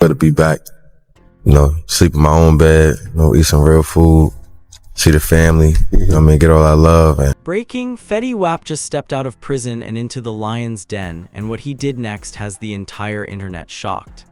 Better be back, sleep in my own bed, eat some real food, see the family, get all that love. And Breaking, Fetty Wap just stepped out of prison and into the lion's den, and what he did next has the entire internet shocked.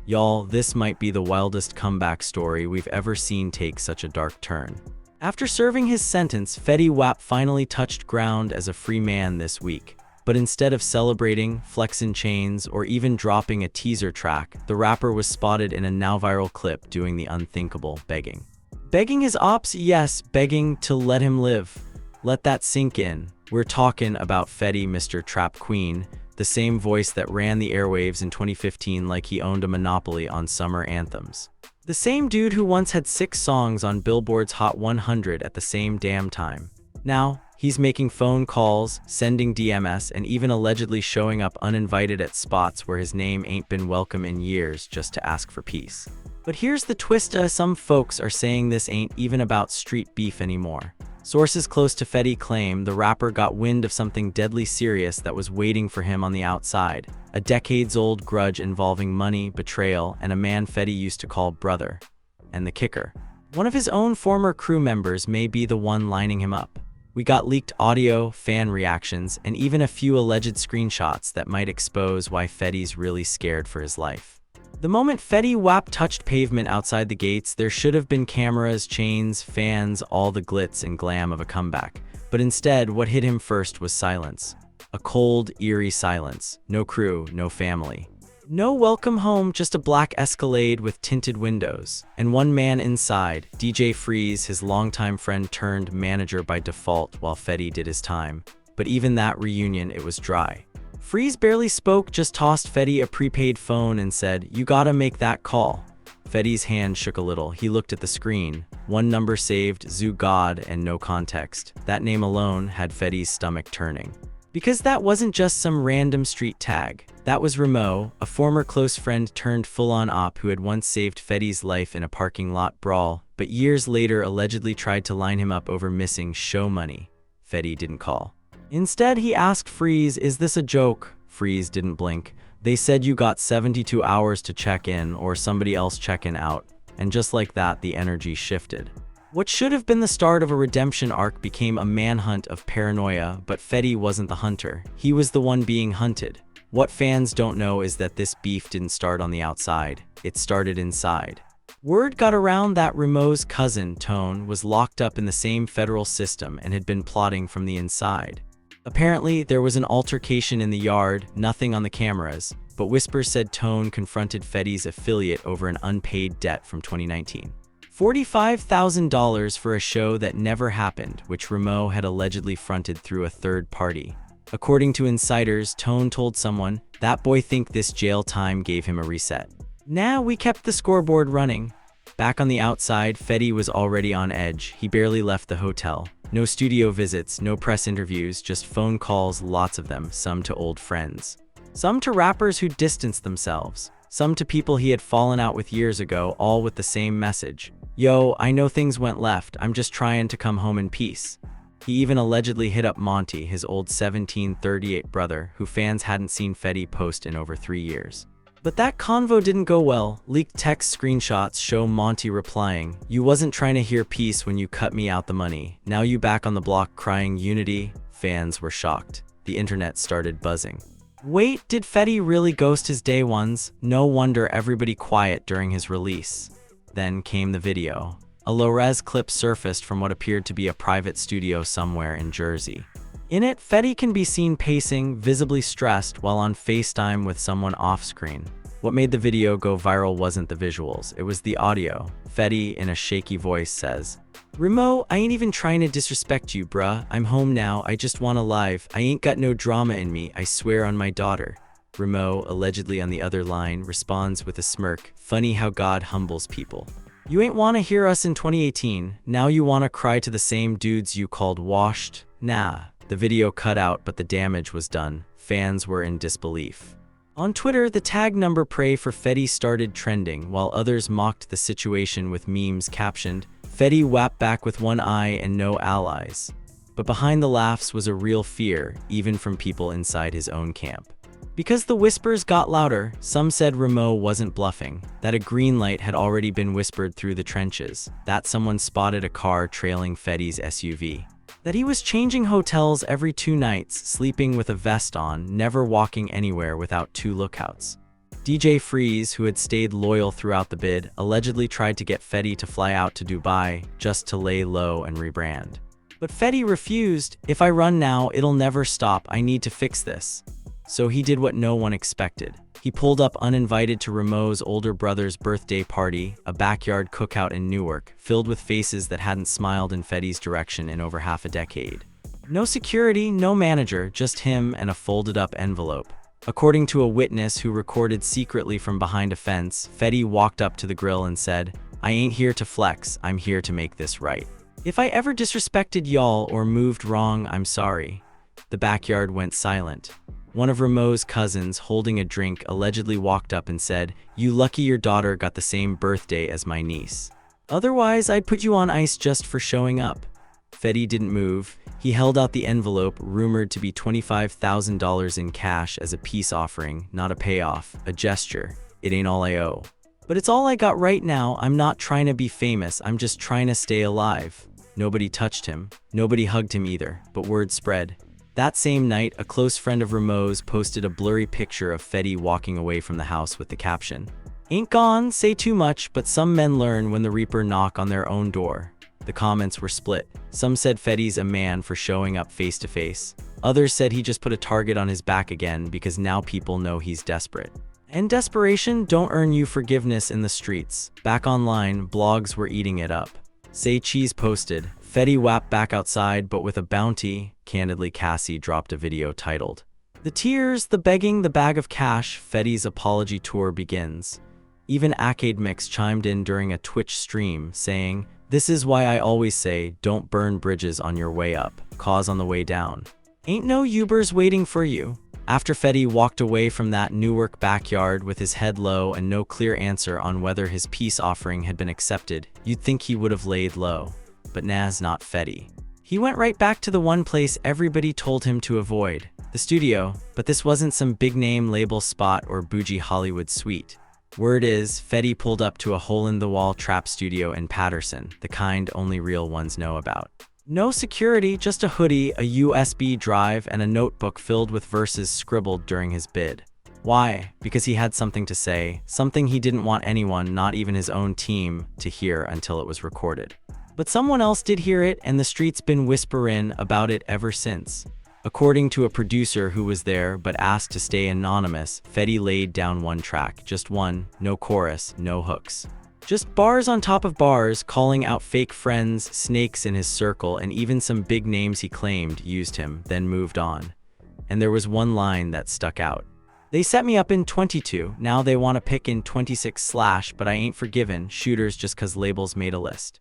Y'all, this might be the wildest comeback story we've ever seen take such a dark turn. After serving his sentence, Fetty Wap finally touched ground as a free man this week. But instead of celebrating, flexing chains, or even dropping a teaser track, the rapper was spotted in a now-viral clip doing the unthinkable, begging. Begging his ops? Yes, begging to let him live. Let that sink in. We're talking about Fetty, Mr. Trap Queen, the same voice that ran the airwaves in 2015 like he owned a monopoly on summer anthems. The same dude who once had 6 songs on Billboard's Hot 100 at the same damn time. Now, he's making phone calls, sending DMs, and even allegedly showing up uninvited at spots where his name ain't been welcome in years just to ask for peace. But here's the twist, some folks are saying this ain't even about street beef anymore. Sources close to Fetty claim the rapper got wind of something deadly serious that was waiting for him on the outside, a decades-old grudge involving money, betrayal, and a man Fetty used to call brother. And the kicker: one of his own former crew members may be the one lining him up. We got leaked audio, fan reactions, and even a few alleged screenshots that might expose why Fetty's really scared for his life. The moment Fetty Wap touched pavement outside the gates, there should have been cameras, chains, fans, all the glitz and glam of a comeback. But instead, what hit him first was silence. A cold, eerie silence. No crew, no family. No welcome home, just a black Escalade with tinted windows. And one man inside, DJ Freeze, his longtime friend turned manager by default while Fetty did his time. But even that reunion, it was dry. Freeze barely spoke, just tossed Fetty a prepaid phone and said, "You gotta make that call." Fetty's hand shook a little. He looked at the screen. One number saved, Zoo God, and no context. That name alone had Fetty's stomach turning. Because that wasn't just some random street tag. That was Remo, a former close friend turned full-on op who had once saved Fetty's life in a parking lot brawl, but years later allegedly tried to line him up over missing show money. Fetty didn't call. Instead, he asked Freeze, "Is this a joke?" Freeze didn't blink. "They said you got 72 hours to check in or somebody else checking out." And just like that, the energy shifted. What should have been the start of a redemption arc became a manhunt of paranoia, but Fetty wasn't the hunter. He was the one being hunted. What fans don't know is that this beef didn't start on the outside. It started inside. Word got around that Remo's cousin, Tone, was locked up in the same federal system and had been plotting from the inside. Apparently, there was an altercation in the yard, nothing on the cameras, but whispers said Tone confronted Fetty's affiliate over an unpaid debt from 2019. $45,000 for a show that never happened, which Remo had allegedly fronted through a third party. According to insiders, Tone told someone, "That boy think this jail time gave him a reset." Nah, we kept the scoreboard running. Back on the outside, Fetty was already on edge. He barely left the hotel. No studio visits, no press interviews, just phone calls, lots of them, some to old friends. Some to rappers who distanced themselves. Some to people he had fallen out with years ago, all with the same message. "Yo, I know things went left, I'm just trying to come home in peace." He even allegedly hit up Monty, his old 1738 brother, who fans hadn't seen Fetty post in over 3 years. But that convo didn't go well. Leaked text screenshots show Monty replying, "You wasn't trying to hear peace when you cut me out the money. Now you back on the block crying unity." Fans were shocked. The internet started buzzing. Wait, did Fetty really ghost his day ones? No wonder everybody quiet during his release. Then came the video. A low-res clip surfaced from what appeared to be a private studio somewhere in Jersey. In it, Fetty can be seen pacing, visibly stressed, while on FaceTime with someone off-screen. What made the video go viral wasn't the visuals, it was the audio. Fetty, in a shaky voice, says, "Remo, I ain't even trying to disrespect you, bruh. I'm home now, I just wanna live. I ain't got no drama in me, I swear on my daughter." Remo, allegedly on the other line, responds with a smirk, "Funny how God humbles people. You ain't wanna hear us in 2018, now you wanna cry to the same dudes you called washed? Nah." The video cut out, but the damage was done. Fans were in disbelief. On Twitter, the tag number "Pray for Fetty" started trending, while others mocked the situation with memes captioned, "Fetty Wap back with one eye and no allies." But behind the laughs was a real fear, even from people inside his own camp. Because the whispers got louder, some said Ramo wasn't bluffing, that a green light had already been whispered through the trenches, that someone spotted a car trailing Fetty's SUV, that he was changing hotels every 2 nights, sleeping with a vest on, never walking anywhere without 2 lookouts. DJ Freeze, who had stayed loyal throughout the bid, allegedly tried to get Fetty to fly out to Dubai just to lay low and rebrand. But Fetty refused. "If I run now, it'll never stop. I need to fix this." So he did what no one expected. He pulled up uninvited to Ramo's older brother's birthday party, a backyard cookout in Newark, filled with faces that hadn't smiled in Fetty's direction in over half a decade. No security, no manager, just him and a folded-up envelope. According to a witness who recorded secretly from behind a fence, Fetty walked up to the grill and said, "I ain't here to flex, I'm here to make this right. If I ever disrespected y'all or moved wrong, I'm sorry." The backyard went silent. One of Ramo's cousins, holding a drink, allegedly walked up and said, "You lucky your daughter got the same birthday as my niece. Otherwise, I'd put you on ice just for showing up." Fetty didn't move. He held out the envelope, rumored to be $25,000 in cash as a peace offering, not a payoff, a gesture. "It ain't all I owe. But it's all I got right now. I'm not trying to be famous, I'm just trying to stay alive." Nobody touched him. Nobody hugged him either, but word spread. That same night, a close friend of Ramo's posted a blurry picture of Fetty walking away from the house with the caption, "Ain't gone, say too much, but some men learn when the reaper knock on their own door." The comments were split. Some said Fetty's a man for showing up face to face. Others said he just put a target on his back again because now people know he's desperate. And desperation don't earn you forgiveness in the streets. Back online, blogs were eating it up. Say Cheese posted, "Fetty Wap back outside but with a bounty." Candidly, Cassie dropped a video titled, "The tears, the begging, the bag of cash, Fetty's apology tour begins." Even Arcade Mix chimed in during a Twitch stream, saying, "This is why I always say, don't burn bridges on your way up, cause on the way down. Ain't no Ubers waiting for you." After Fetty walked away from that Newark backyard with his head low and no clear answer on whether his peace offering had been accepted, you'd think he would have laid low. But Naz, not Fetty. He went right back to the one place everybody told him to avoid, the studio, but this wasn't some big-name label spot or bougie Hollywood suite. Word is, Fetty pulled up to a hole-in-the-wall trap studio in Patterson, the kind only real ones know about. No security, just a hoodie, a USB drive, and a notebook filled with verses scribbled during his bid. Why? Because he had something to say, something he didn't want anyone, not even his own team, to hear until it was recorded. But someone else did hear it, and the street's been whispering about it ever since. According to a producer who was there but asked to stay anonymous, Fetty laid down one track, just one, no chorus, no hooks. Just bars on top of bars, calling out fake friends, snakes in his circle, and even some big names he claimed used him, then moved on. And there was one line that stuck out. "They set me up in 22, now they want to pick in 26/, but I ain't forgiven shooters just 'cause labels made a list."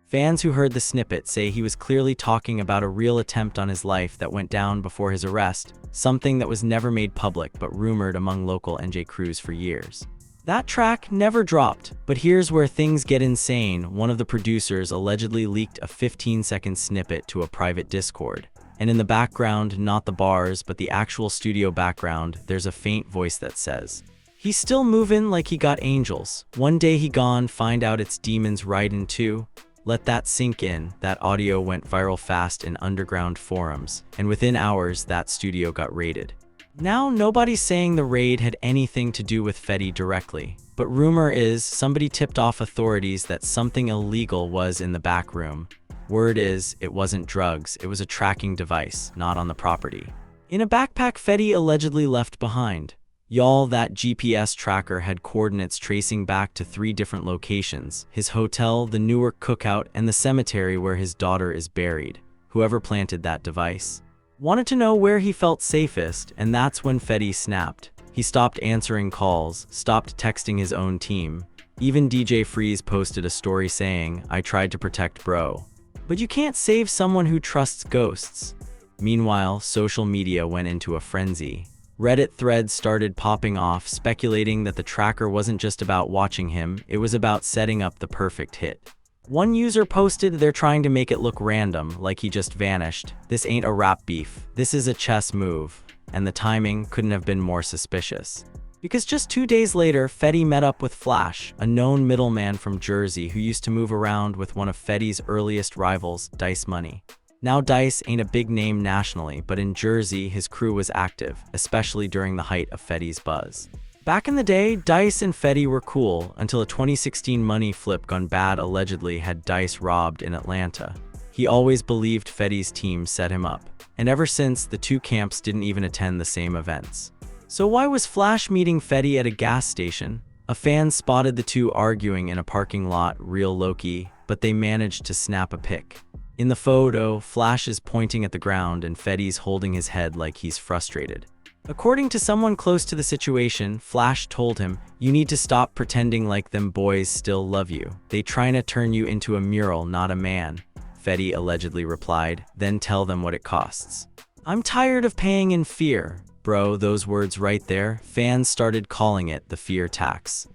Fans who heard the snippet say he was clearly talking about a real attempt on his life that went down before his arrest, something that was never made public but rumored among local NJ crews for years. That track never dropped, but here's where things get insane. One of the producers allegedly leaked a 15-second snippet to a private Discord. And in the background, not the bars, but the actual studio background, there's a faint voice that says, "He's still moving like he got angels. One day he gone, find out it's demons riding too." Let that sink in. That audio went viral fast in underground forums, and within hours, that studio got raided. Now, nobody's saying the raid had anything to do with Fetty directly, but rumor is somebody tipped off authorities that something illegal was in the back room. Word is, it wasn't drugs, it was a tracking device, not on the property. In a backpack Fetty allegedly left behind. Y'all, that GPS tracker had coordinates tracing back to 3 different locations: his hotel, the Newark cookout, and the cemetery where his daughter is buried. Whoever planted that device wanted to know where he felt safest, and that's when Fetty snapped. He stopped answering calls, stopped texting his own team. Even DJ Freeze posted a story saying, "I tried to protect bro." But you can't save someone who trusts ghosts. Meanwhile, social media went into a frenzy. Reddit threads started popping off, speculating that the tracker wasn't just about watching him, it was about setting up the perfect hit. One user posted, "They're trying to make it look random, like he just vanished. This ain't a rap beef. This is a chess move." And the timing couldn't have been more suspicious. Because just 2 days later, Fetty met up with Flash, a known middleman from Jersey who used to move around with one of Fetty's earliest rivals, Dice Money. Now Dice ain't a big name nationally, but in Jersey his crew was active, especially during the height of Fetty's buzz. Back in the day, Dice and Fetty were cool until a 2016 money flip gone bad allegedly had Dice robbed in Atlanta. He always believed Fetty's team set him up, and ever since, the two camps didn't even attend the same events. So why was Flash meeting Fetty at a gas station? A fan spotted the two arguing in a parking lot real low-key, but they managed to snap a pic. In the photo, Flash is pointing at the ground and Fetty's holding his head like he's frustrated. According to someone close to the situation, Flash told him, "You need to stop pretending like them boys still love you. They tryna turn you into a mural, not a man." Fetty allegedly replied, "Then tell them what it costs." "I'm tired of paying in fear." Bro, those words right there, fans started calling it the fear tax.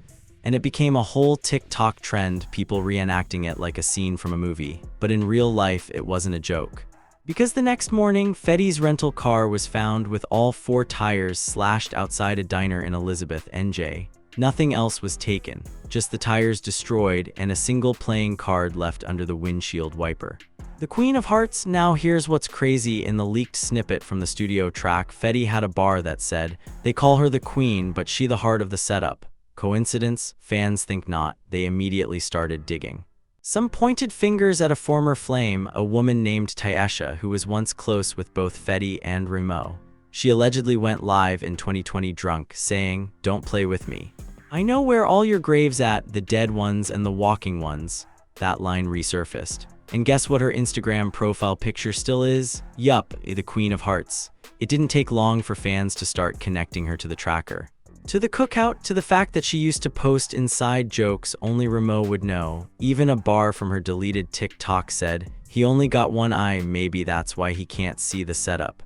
And it became a whole TikTok trend, people reenacting it like a scene from a movie. But in real life, it wasn't a joke. Because the next morning, Fetty's rental car was found with all 4 tires slashed outside a diner in Elizabeth, NJ. Nothing else was taken, just the tires destroyed and a single playing card left under the windshield wiper. The Queen of Hearts. Now here's what's crazy. In the leaked snippet from the studio track, Fetty had a bar that said, "They call her the Queen, but she the heart of the setup." Coincidence? Fans think not. They immediately started digging. Some pointed fingers at a former flame, a woman named Tyesha, who was once close with both Fetty and Remo. She allegedly went live in 2020 drunk, saying, "Don't play with me. I know where all your graves at, the dead ones and the walking ones." That line resurfaced. And guess what her Instagram profile picture still is? Yup, the Queen of Hearts. It didn't take long for fans to start connecting her to the tracker. To the cookout, to the fact that she used to post inside jokes only Remo would know. Even a bar from her deleted TikTok said, "He only got one eye, maybe that's why he can't see the setup."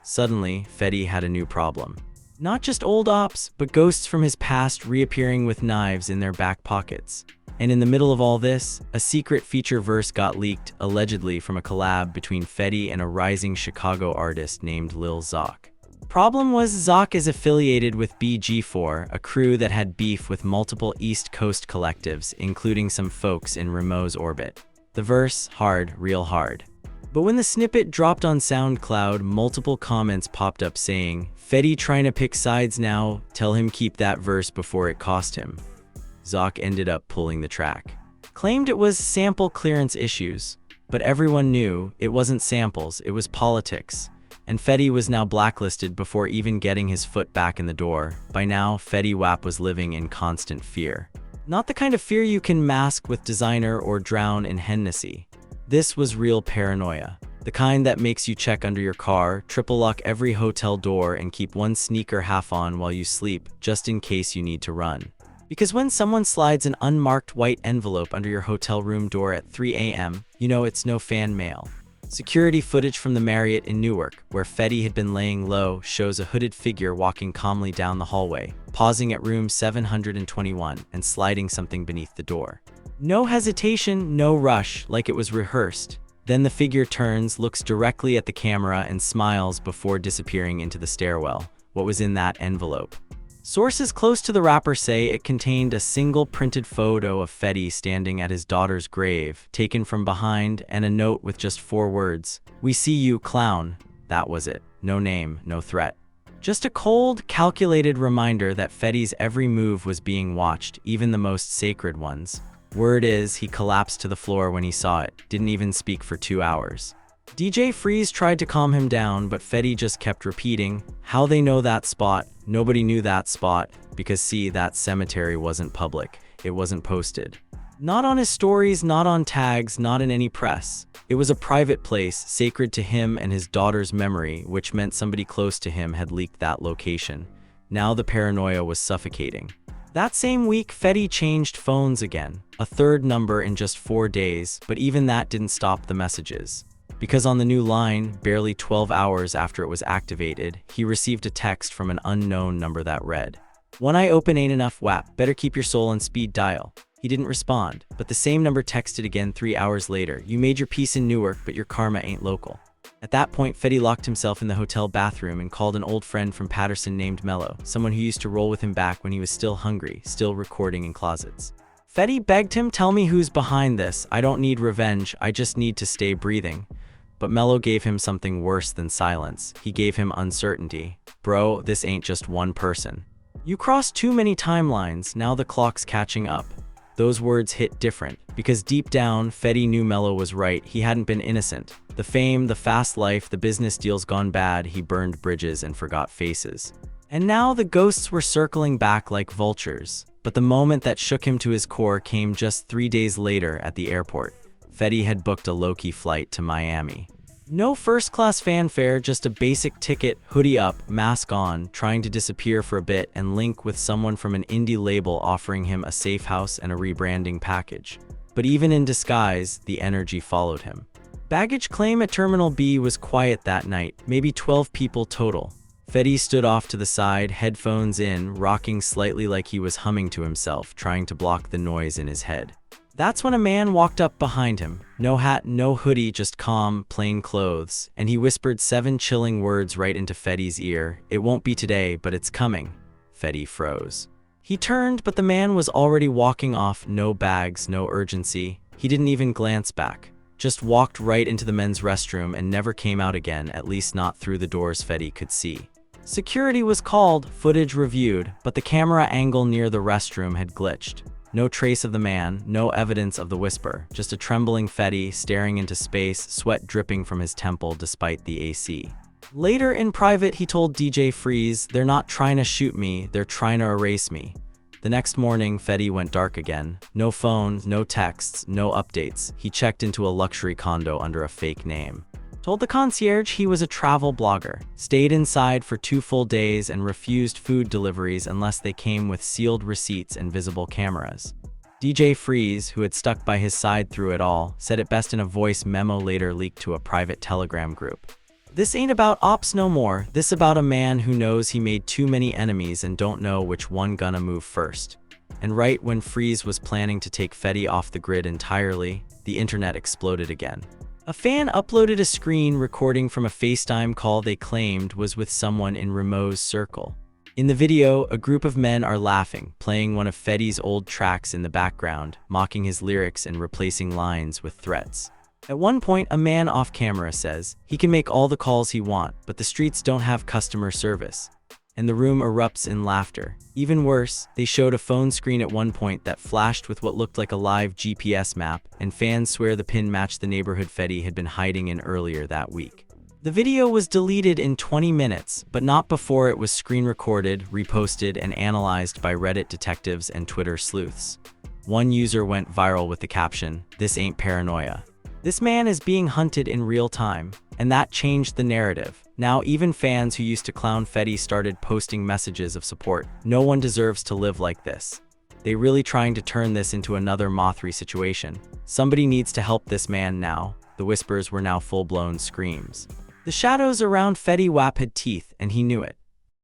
Suddenly, Fetty had a new problem. Not just old ops, but ghosts from his past reappearing with knives in their back pockets. And in the middle of all this, a secret feature verse got leaked, allegedly from a collab between Fetty and a rising Chicago artist named Lil Zoc. Problem was, Zoc is affiliated with BG4, a crew that had beef with multiple East Coast collectives, including some folks in Remo's orbit. The verse, hard, real hard. But when the snippet dropped on SoundCloud, multiple comments popped up saying, "Fetty trying to pick sides now, tell him keep that verse before it cost him." Zoc ended up pulling the track. Claimed it was sample clearance issues, but everyone knew it wasn't samples, it was politics. And Fetty was now blacklisted before even getting his foot back in the door. By now, Fetty Wap was living in constant fear. Not the kind of fear you can mask with designer or drown in Hennessy. This was real paranoia. The kind that makes you check under your car, triple lock every hotel door, and keep one sneaker half on while you sleep, just in case you need to run. Because when someone slides an unmarked white envelope under your hotel room door at 3 a.m., you know it's no fan mail. Security footage from the Marriott in Newark, where Fetty had been laying low, shows a hooded figure walking calmly down the hallway, pausing at room 721 and sliding something beneath the door. No hesitation, no rush, like it was rehearsed. Then the figure turns, looks directly at the camera, and smiles before disappearing into the stairwell. What was in that envelope? Sources close to the rapper say it contained a single printed photo of Fetty standing at his daughter's grave, taken from behind, and a note with just 4 words. "We see you, clown." That was it. No name, no threat. Just a cold, calculated reminder that Fetty's every move was being watched, even the most sacred ones. Word is, he collapsed to the floor when he saw it, didn't even speak for 2 hours. DJ Freeze tried to calm him down, but Fetty just kept repeating, "How they know that spot? Nobody knew that spot, because see, that cemetery wasn't public. It wasn't posted. Not on his stories, not on tags, not in any press. It was a private place, sacred to him and his daughter's memory, which meant somebody close to him had leaked that location. Now the paranoia was suffocating. That same week, Fetty changed phones again, a 3rd number in just 4 days, but even that didn't stop the messages. Because on the new line, barely 12 hours after it was activated, he received a text from an unknown number that read, "One eye open ain't enough, Wap, better keep your soul on speed dial." He didn't respond, but the same number texted again 3 hours later. You made your peace in Newark, but your karma ain't local. At that point, Fetty locked himself in the hotel bathroom and called an old friend from Patterson named Mello, someone who used to roll with him back when he was still hungry, still recording in closets. Fetty begged him, tell me who's behind this. I don't need revenge, I just need to stay breathing. But Mello gave him something worse than silence. He gave him uncertainty. Bro, this ain't just one person. You crossed too many timelines, now the clock's catching up. Those words hit different, because deep down, Fetty knew Mello was right. He hadn't been innocent. The fame, the fast life, the business deals gone bad, he burned bridges and forgot faces. And now the ghosts were circling back like vultures. But the moment that shook him to his core came just 3 days later at the airport. Fetty had booked a low-key flight to Miami. No first-class fanfare, just a basic ticket, hoodie up, mask on, trying to disappear for a bit and link with someone from an indie label offering him a safe house and a rebranding package. But even in disguise, the energy followed him. Baggage claim at Terminal B was quiet that night, maybe 12 people total. Fetty stood off to the side, headphones in, rocking slightly like he was humming to himself, trying to block the noise in his head. That's when a man walked up behind him. No hat, no hoodie, just calm, plain clothes. And he whispered 7 chilling words right into Fetty's ear. It won't be today, but it's coming. Fetty froze. He turned, but the man was already walking off, no bags, no urgency. He didn't even glance back. Just walked right into the men's restroom and never came out again, at least not through the doors Fetty could see. Security was called, footage reviewed, but the camera angle near the restroom had glitched. No trace of the man, no evidence of the whisper, just a trembling Fetty staring into space, sweat dripping from his temple despite the AC. Later in private, he told DJ Freeze, they're not trying to shoot me, they're trying to erase me. The next morning, Fetty went dark again. No phones, no texts, no updates. He checked into a luxury condo under a fake name. Told the concierge he was a travel blogger, stayed inside for 2 full days and refused food deliveries unless they came with sealed receipts and visible cameras. DJ Freeze, who had stuck by his side through it all, said it best in a voice memo later leaked to a private Telegram group. This ain't about ops no more, this about a man who knows he made too many enemies and don't know which one gonna move first. And right when Freeze was planning to take Fetty off the grid entirely, the internet exploded again. A fan uploaded a screen recording from a FaceTime call they claimed was with someone in Rameau's circle. In the video, a group of men are laughing, playing one of Fetty's old tracks in the background, mocking his lyrics and replacing lines with threats. At one point, a man off camera says, he can make all the calls he wants, but the streets don't have customer service. And the room erupts in laughter. Even worse, they showed a phone screen at one point that flashed with what looked like a live GPS map, and fans swear the pin matched the neighborhood Fetty had been hiding in earlier that week. The video was deleted in 20 minutes, but not before it was screen recorded, reposted, and analyzed by Reddit detectives and Twitter sleuths. One user went viral with the caption, "This ain't paranoia. This man is being hunted in real time." And that changed the narrative. Now even fans who used to clown Fetty started posting messages of support. No one deserves to live like this. They really trying to turn this into another Mothri situation. Somebody needs to help this man now. The whispers were now full-blown screams. The shadows around Fetty Wap had teeth, and he knew it.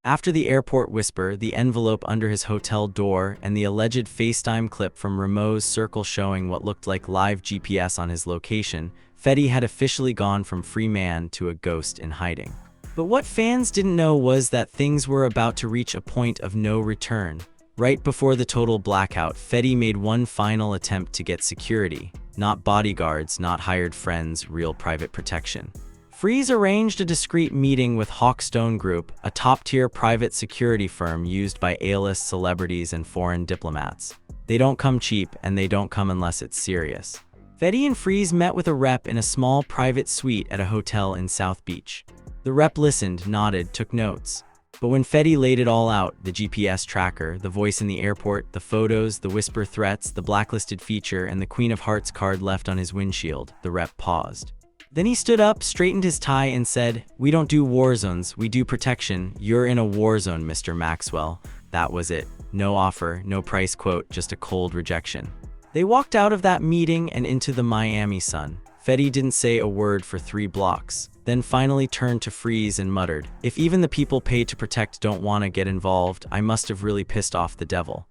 After the airport whisper, the envelope under his hotel door, and the alleged FaceTime clip from Rameau's circle showing what looked like live GPS on his location, Fetty had officially gone from free man to a ghost in hiding. But what fans didn't know was that things were about to reach a point of no return. Right before the total blackout, Fetty made one final attempt to get security. Not bodyguards, not hired friends, real private protection. Freeze arranged a discreet meeting with Hawkstone Group, a top-tier private security firm used by A-list celebrities and foreign diplomats. They don't come cheap, and they don't come unless it's serious. Fetty and Freeze met with a rep in a small private suite at a hotel in South Beach. The rep listened, nodded, took notes. But when Fetty laid it all out, the GPS tracker, the voice in the airport, the photos, the whisper threats, the blacklisted feature, and the Queen of Hearts card left on his windshield, the rep paused. Then he stood up, straightened his tie, and said, "We don't do war zones, we do protection. You're in a war zone, Mr. Maxwell." That was it. No offer, no price quote, just a cold rejection. They walked out of that meeting and into the Miami sun. Fetty didn't say a word for 3 blocks, then finally turned to Freeze and muttered, "If even the people paid to protect don't want to get involved, I must have really pissed off the devil."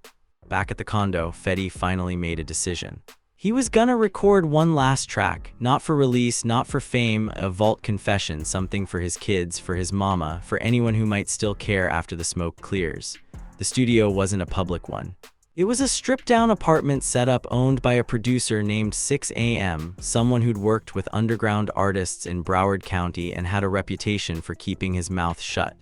Back at the condo, Fetty finally made a decision. He was gonna record one last track, not for release, not for fame, a vault confession, something for his kids, for his mama, for anyone who might still care after the smoke clears. The studio wasn't a public one. It was a stripped-down apartment setup owned by a producer named 6am, someone who'd worked with underground artists in Broward County and had a reputation for keeping his mouth shut.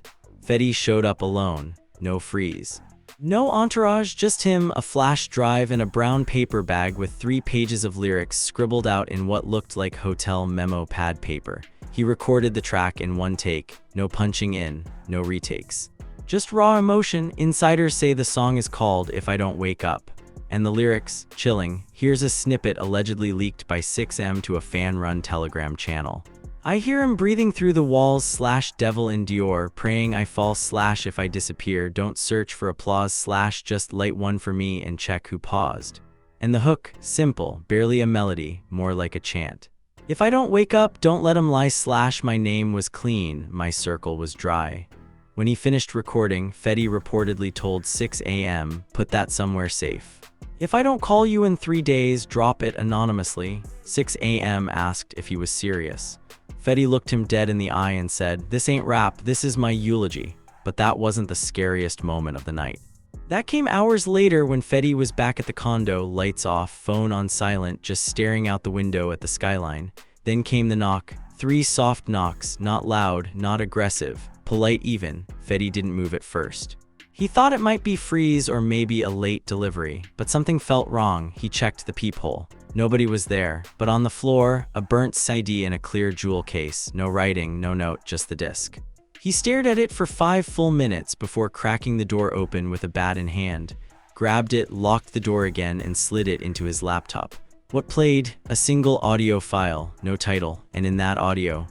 Fetty showed up alone, no freeze. No entourage, just him, a flash drive, and a brown paper bag with 3 pages of lyrics scribbled out in what looked like hotel memo pad paper. He recorded the track in one take, no punching in, no retakes. Just raw emotion. Insiders say the song is called If I Don't Wake Up. And the lyrics, chilling. Here's a snippet allegedly leaked by 6am to a fan-run Telegram channel. I hear him breathing through the walls / devil in Dior, praying I fall / if I disappear, don't search for applause / just light one for me and check who paused. And the hook, simple, barely a melody, more like a chant. If I don't wake up, don't let him lie / my name was clean, my circle was dry. When he finished recording, Fetty reportedly told 6am, put that somewhere safe. If I don't call you in 3 days, drop it anonymously. 6am asked if he was serious. Fetty looked him dead in the eye and said, this ain't rap, this is my eulogy. But that wasn't the scariest moment of the night. That came hours later when Fetty was back at the condo, lights off, phone on silent, just staring out the window at the skyline. Then came the knock, 3 soft knocks, not loud, not aggressive, polite even. Fetty didn't move at first. He thought it might be freeze or maybe a late delivery, but something felt wrong. He checked the peephole. Nobody was there, but on the floor, a burnt CD in a clear jewel case. No writing, no note, just the disc. He stared at it for 5 full minutes before cracking the door open with a bat in hand, grabbed it, locked the door again, and slid it into his laptop. What played? A single audio file, no title, and in that audio,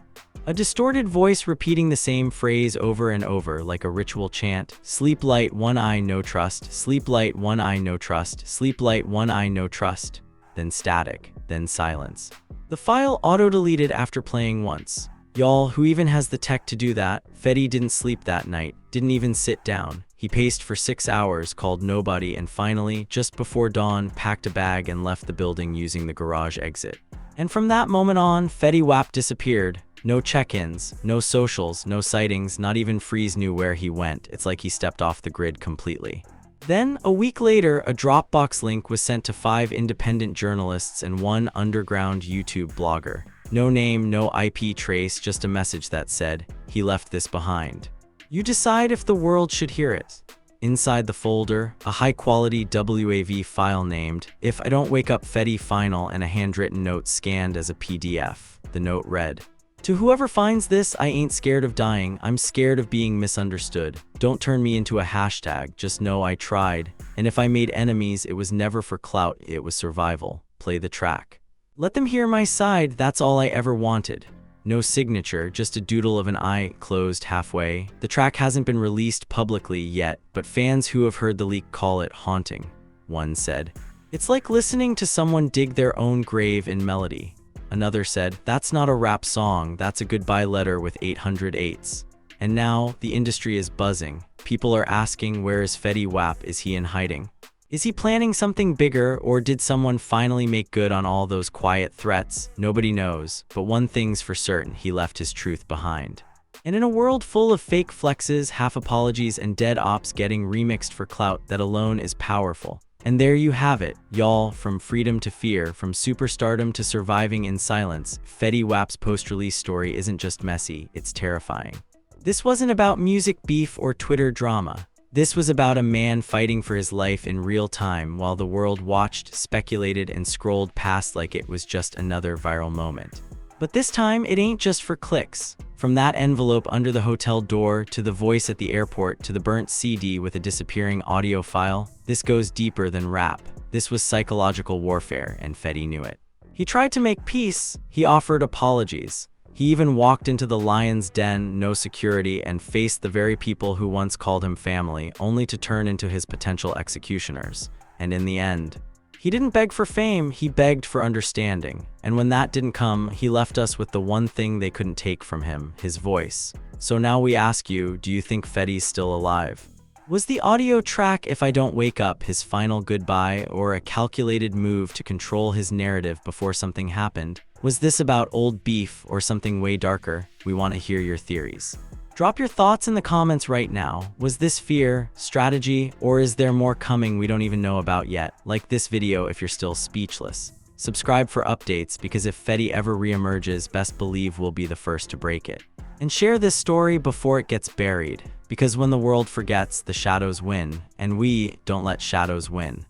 a distorted voice repeating the same phrase over and over like a ritual chant. Sleep light, one eye, no trust. Sleep light, one eye, no trust. Sleep light, one eye, no trust. Then static, then silence. The file auto-deleted after playing once. Y'all, who even has the tech to do that? Fetty didn't sleep that night, didn't even sit down. He paced for 6 hours, called nobody, and finally, just before dawn, packed a bag and left the building using the garage exit. And from that moment on, Fetty Wap disappeared. No check-ins, no socials, no sightings, not even Freeze knew where he went. It's like he stepped off the grid completely. Then, a week later, a Dropbox link was sent to 5 independent journalists and 1 underground YouTube blogger. No name, no IP trace, just a message that said, he left this behind. You decide if the world should hear it. Inside the folder, a high-quality WAV file named, If I Don't Wake Up Fetty Final, and a handwritten note scanned as a PDF. The note read, to whoever finds this, I ain't scared of dying, I'm scared of being misunderstood. Don't turn me into a hashtag, just know I tried. And if I made enemies, it was never for clout, it was survival. Play the track. Let them hear my side, that's all I ever wanted. No signature, just a doodle of an eye closed halfway. The track hasn't been released publicly yet, but fans who have heard the leak call it haunting. One said, it's like listening to someone dig their own grave in melody. Another said, that's not a rap song, that's a goodbye letter with 800 eights. And now, the industry is buzzing. People are asking, where is Fetty Wap? Is he in hiding? Is he planning something bigger, or did someone finally make good on all those quiet threats? Nobody knows, but one thing's for certain, he left his truth behind. And in a world full of fake flexes, half apologies, and dead ops getting remixed for clout, that alone is powerful. And there you have it, y'all, from freedom to fear, from superstardom to surviving in silence. Fetty Wap's post-release story isn't just messy, it's terrifying. This wasn't about music beef or Twitter drama. This was about a man fighting for his life in real time while the world watched, speculated, and scrolled past like it was just another viral moment. But this time, it ain't just for clicks. From that envelope under the hotel door, to the voice at the airport, to the burnt CD with a disappearing audio file, this goes deeper than rap. This was psychological warfare, and Fetty knew it. He tried to make peace. He offered apologies. He even walked into the lion's den, no security, and faced the very people who once called him family, only to turn into his potential executioners. And in the end, he didn't beg for fame, he begged for understanding. And when that didn't come, he left us with the one thing they couldn't take from him, his voice. So now we ask you, do you think Fetty's still alive? Was the audio track "If I Don't Wake Up" his final goodbye, or a calculated move to control his narrative before something happened? Was this about old beef or something way darker? We want to hear your theories. Drop your thoughts in the comments right now. Was this fear, strategy, or is there more coming we don't even know about yet? Like this video if you're still speechless. Subscribe for updates, because if Fetty ever reemerges, best believe we'll be the first to break it. And share this story before it gets buried, because when the world forgets, the shadows win, and we don't let shadows win.